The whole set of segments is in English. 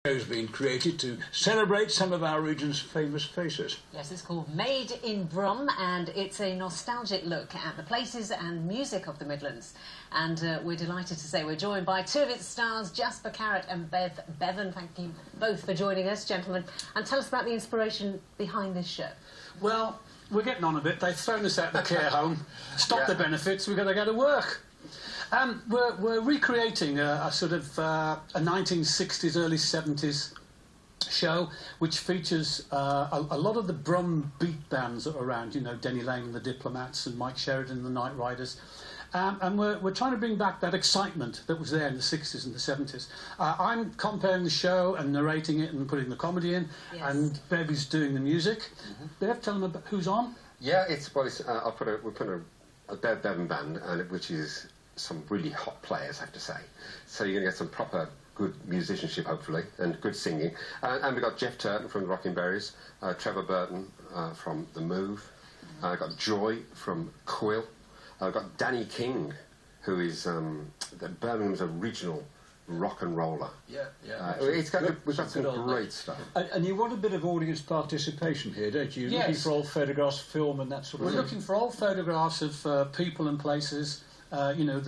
Has been created to celebrate some of our region's famous faces. Yes, it's called Made in Brum, and it's a nostalgic look at the places and music of the Midlands. And we're delighted to say we're joined by two of its stars, Jasper, Carrott and Bevan. Thank you both for joining us, gentlemen. And tell us about the inspiration behind this show. Well, we're getting on a bit. They've thrown us out of the care home, stopped the benefits, we've got to go to work. We're recreating a sort of a 1960s, early 70s show, which features a lot of the Brum beat bands that are around, you know, Denny Lane and the Diplomats and Mike Sheridan and the Night Riders. And we're trying to bring back that excitement that was there in the 60s and the 70s. I'm comparing the show and narrating it and putting the comedy in, and Bevy's doing the music. Bev, tell them about who's on. Yeah, we're putting a Bevan band, which is some really hot players, I have to say. So you're going to get some proper good musicianship, hopefully, and good singing. And we've got Jeff Turton from the Rocking Berries, Trevor Burton from The Move, got Joy from Quill, got Danny King, who is Birmingham's original rock and roller. We've got some great stuff. And you want a bit of audience participation here, don't you? You're looking for old photographs, film and that sort of thing. We're looking for old photographs of people and places. You know,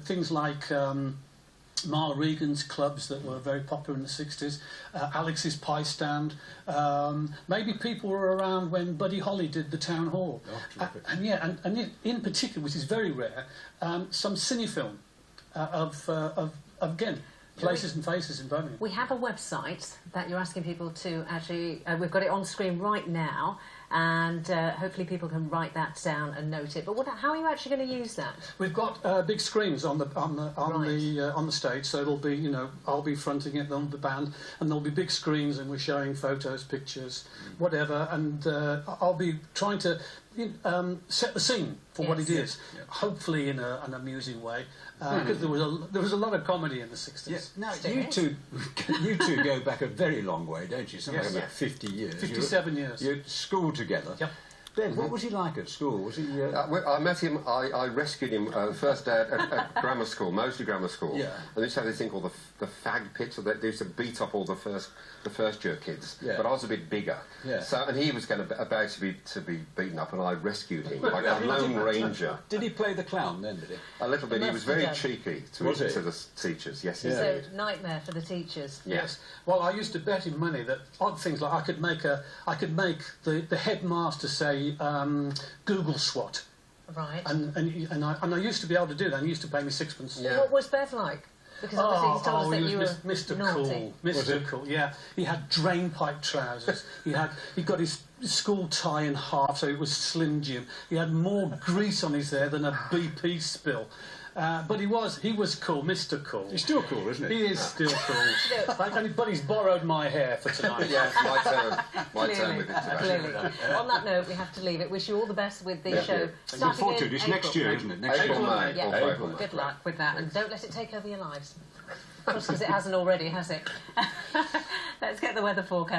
things like Marla Regan's clubs that were very popular in the 60s, Alex's Pie Stand, maybe people were around when Buddy Holly did the Town Hall. And in particular, which is very rare, some cinefilm of again, places and faces in Birmingham. We have a website that you're asking people to actually, we've got it on screen right now, and hopefully people can write that down and note it. But how are you actually going to use that? We've got big screens on the stage, so it'll be, you know, I'll be fronting it on the band, and there'll be big screens, and we're showing photos, pictures, whatever, and I'll be trying to set the scene for what it is, hopefully in an amusing way, because there was a lot of comedy in the 60s. Yeah. Now, you two go back a very long way, don't you? Something like about 50 years. 57 years. You're at school together. Yep. Ben, what was he like at school? Was he? I met him. I rescued him first day at grammar school, Moseley Grammar School. Yeah. And they used to have this thing called the fag pit, so they used to beat up all the first year kids. Yeah. But I was a bit bigger. Yeah. So and he was about to be beaten up, and I rescued him like a lone ranger. Did he play the clown then? Did he? A little bit. He was very cheeky to the teachers. Yes. Yeah. So nightmare for the teachers. Yes. Well, I used to bet him money that odd things like I could make the headmaster say Google SWAT. Right. And I used to be able to do that. He used to pay me sixpence. Yeah. What was Bev like? Because obviously he's told us that you were Mr. naughty. Cool. Mr. Cool. Yeah. He had drainpipe trousers. he got his school tie in half, so it was Slim Jim. He had more grease on his hair than a BP spill. But he was cool, Mr. Cool. He's still cool, isn't he? He is still cool. But he's borrowed my hair for tonight. Yeah, my turn with it today. Clearly. On that note, we have to leave it. Wish you all the best with the show. Looking forward to it. It's next year, isn't it? April, May. Yeah. Good luck with that, and don't let it take over your lives. Because it hasn't already, has it? Let's get the weather forecast.